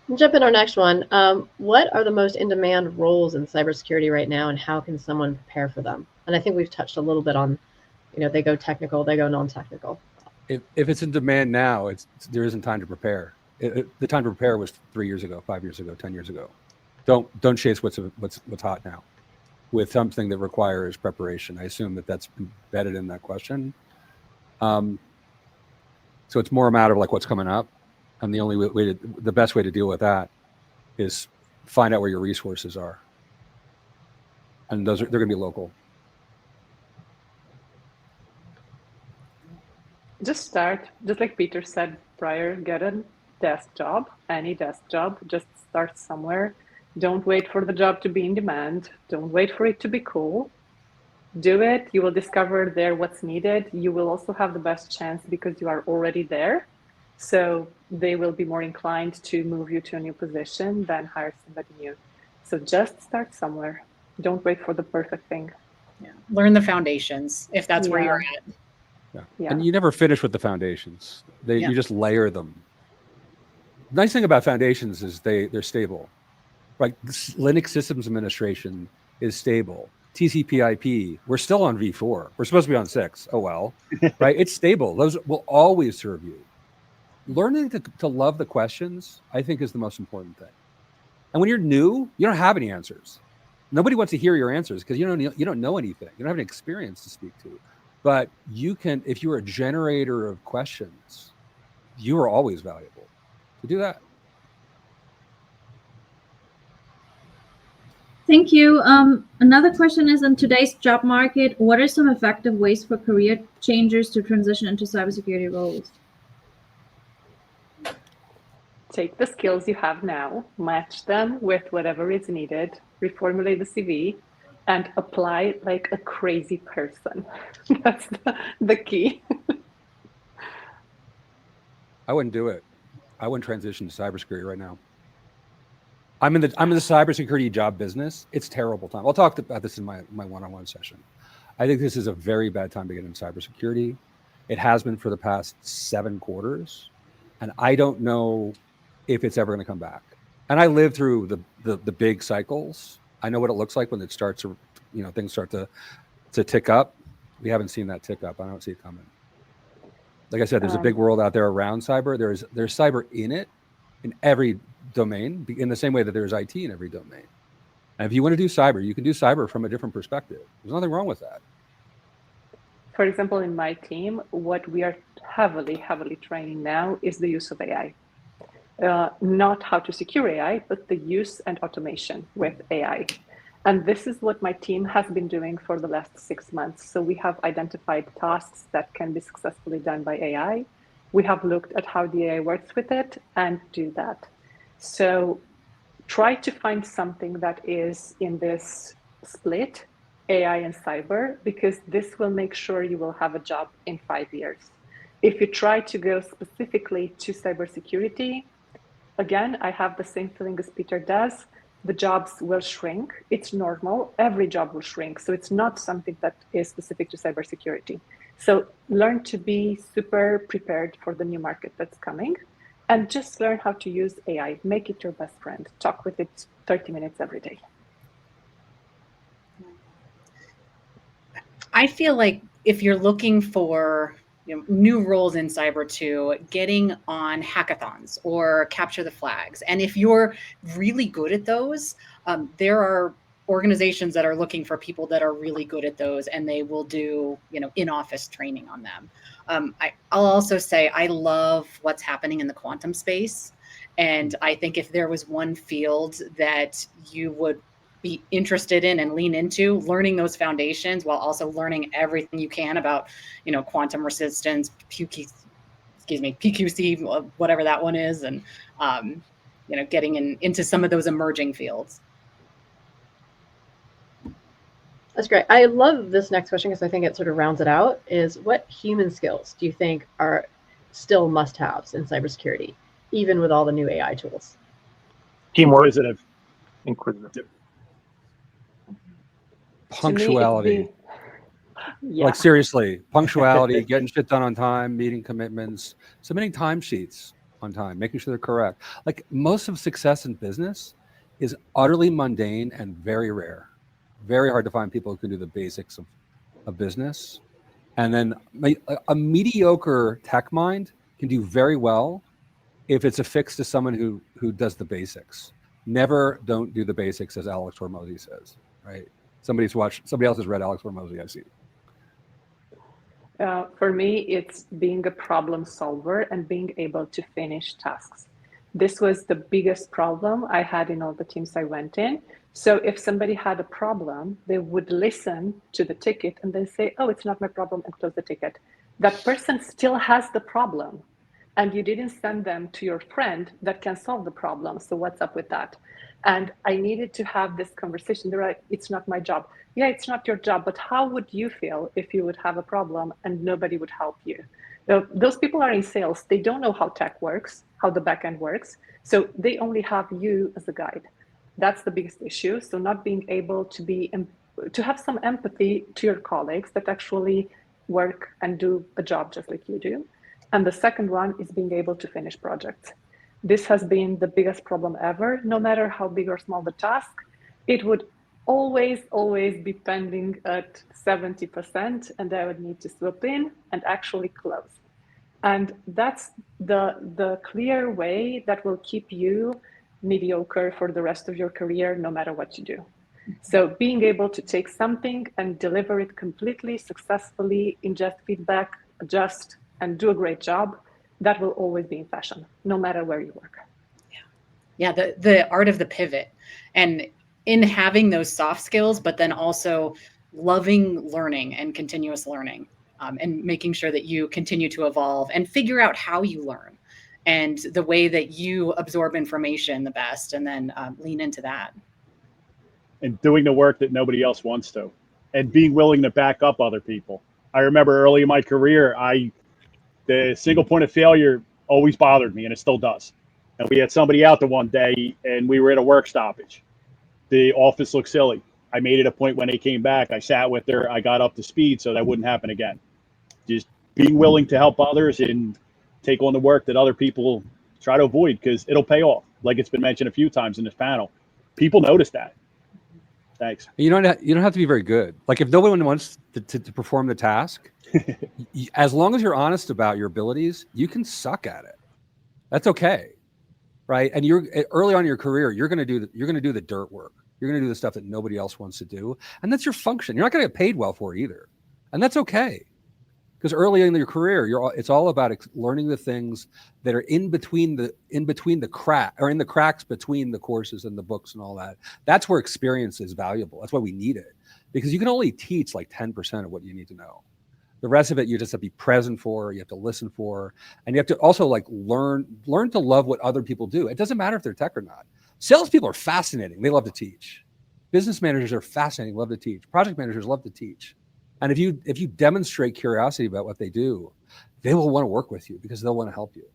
We'll jump in our next one. What are the most in-demand roles in cybersecurity right now, and how can someone prepare for them? And I think we've touched a little bit on, they go technical, they go non-technical. If it's in demand now, there isn't time to prepare. The time to prepare was 3 years ago, 5 years ago, 10 years ago. Don't chase what's hot now with something that requires preparation. I assume that's embedded in that question. So it's more a matter of like what's coming up, and the best way to deal with that is find out where your resources are, and they're going to be local. Just start, just like Peter said prior, get a desk job, any desk job, just start somewhere. Don't wait for the job to be in demand. Don't wait for it to be cool. Do it. You will discover there what's needed. You will also have the best chance because you are already there. So they will be more inclined to move you to a new position than hire somebody new. So just start somewhere. Don't wait for the perfect thing. Yeah. Learn the foundations if that's where you're at. Yeah. And you never finish with the foundations. You just layer them. Nice thing about foundations is they're stable. Right? Linux Systems Administration is stable. TCP/IP, we're still on v4. We're supposed to be on 6. Oh well, right? It's stable. Those will always serve you. Learning to love the questions, I think, is the most important thing. And when you're new, you don't have any answers. Nobody wants to hear your answers because you don't know anything. You don't have an experience to speak to. But you can, if you're a generator of questions, you are always valuable. So do that. Thank you. Another question is, in today's job market, what are some effective ways for career changers to transition into cybersecurity roles? Take the skills you have now, match them with whatever is needed, reformulate the CV, and apply like a crazy person. That's the key. I wouldn't do it. I wouldn't transition to cybersecurity right now. I'm in the cybersecurity job business. It's terrible time. I'll talk about this in my one-on-one session. I think this is a very bad time to get into cybersecurity. It has been for the past 7 quarters, and I don't know if it's ever going to come back. And I lived through the big cycles. I know what it looks like when it starts to, things start to tick up. We haven't seen that tick up. I don't see it coming. Like I said, there's a big world out there around cyber. There's cyber in it, in every domain, in the same way that there's IT in every domain. And if you want to do cyber, you can do cyber from a different perspective. There's nothing wrong with that. For example, in my team, what we are heavily training now is the use of AI. Not how to secure AI, but the use and automation with AI. And this is what my team has been doing for the last 6 months. So we have identified tasks that can be successfully done by AI. We have looked at how the AI works with it and do that. So try to find something that is in this split, AI and cyber, because this will make sure you will have a job in 5 years. If you try to go specifically to cybersecurity, again, I have the same feeling as Peter does. The jobs will shrink. It's normal. Every job will shrink. So it's not something that is specific to cybersecurity. So learn to be super prepared for the new market that's coming, and just learn how to use AI. Make it your best friend. Talk with it 30 minutes every day. I feel like if you're looking for new roles in cyber too, getting on hackathons or capture the flags. And if you're really good at those, there are organizations that are looking for people that are really good at those, and they will do, in-office training on them. I'll also say I love what's happening in the quantum space. And I think if there was one field that you would be interested in and lean into, learning those foundations while also learning everything you can about, quantum resistance, PQC, whatever that one is, and getting into some of those emerging fields. That's great. I love this next question because I think it sort of rounds it out. Is what human skills do you think are still must-haves in cybersecurity, even with all the new AI tools? Teamwork. Inquisitive. Punctuality. Like seriously, punctuality, getting shit done on time, meeting commitments, submitting timesheets. on time, making sure they're correct. Like most of success in business is utterly mundane and very rare. Very hard to find people who can do the basics of business. And then a mediocre tech mind can do very well if it's affixed to someone who does the basics. Never don't do the basics, as Alex Hormozy says, right? Somebody else has read Alex Hormozy, I see. For me, it's being a problem solver and being able to finish tasks. This was the biggest problem I had in all the teams I went in. So if somebody had a problem, they would listen to the ticket and then say, oh, it's not my problem, and close the ticket. That person still has the problem, and you didn't send them to your friend that can solve the problem. So what's up with that? And I needed to have this conversation. They're like, it's not my job. Yeah, it's not your job, but how would you feel if you would have a problem and nobody would help you? Those people are in sales. They don't know how tech works, how the backend works. So they only have you as a guide. That's the biggest issue. So not being able to have some empathy to your colleagues that actually work and do a job just like you do. And the second one is being able to finish projects. This has been the biggest problem ever. No matter how big or small the task, it would always be pending at 70%, and I would need to swoop in and actually close. And that's the clear way that will keep you mediocre for the rest of your career, no matter what you do. So being able to take something and deliver it completely successfully, ingest feedback, adjust, and do a great job, that will always be in fashion, no matter where you work. Yeah, the art of the pivot, and in having those soft skills, but then also loving learning and continuous learning, and making sure that you continue to evolve and figure out how you learn and the way that you absorb information the best, and then lean into that. And doing the work that nobody else wants to, and being willing to back up other people. I remember early in my career, the single point of failure always bothered me, and it still does. And we had somebody out there one day, and we were at a work stoppage. The office looked silly. I made it a point when they came back, I sat with her, I got up to speed so that wouldn't happen again. Just being willing to help others and take on the work that other people try to avoid, because it'll pay off. Like it's been mentioned a few times in this panel. People notice that. Thanks. You don't have to be very good. Like if no one wants to perform the task, as long as you're honest about your abilities, you can suck at it. That's okay, right? And you're early on in your career, you're going to do the dirt work. You're going to do the stuff that nobody else wants to do, and that's your function. You're not going to get paid well for it either, and that's okay. Because early in your career, it's all about learning the things that are in between the cracks between the courses and the books and all that. That's where experience is valuable. That's why we need it, because you can only teach like 10% of what you need to know. The rest of it, you just have to be present for, you have to listen for, and you have to also like learn to love what other people do. It doesn't matter if they're tech or not. Salespeople are fascinating. They love to teach. Business managers are fascinating, love to teach. Project managers love to teach. And if you demonstrate curiosity about what they do, they will want to work with you because they'll want to help you.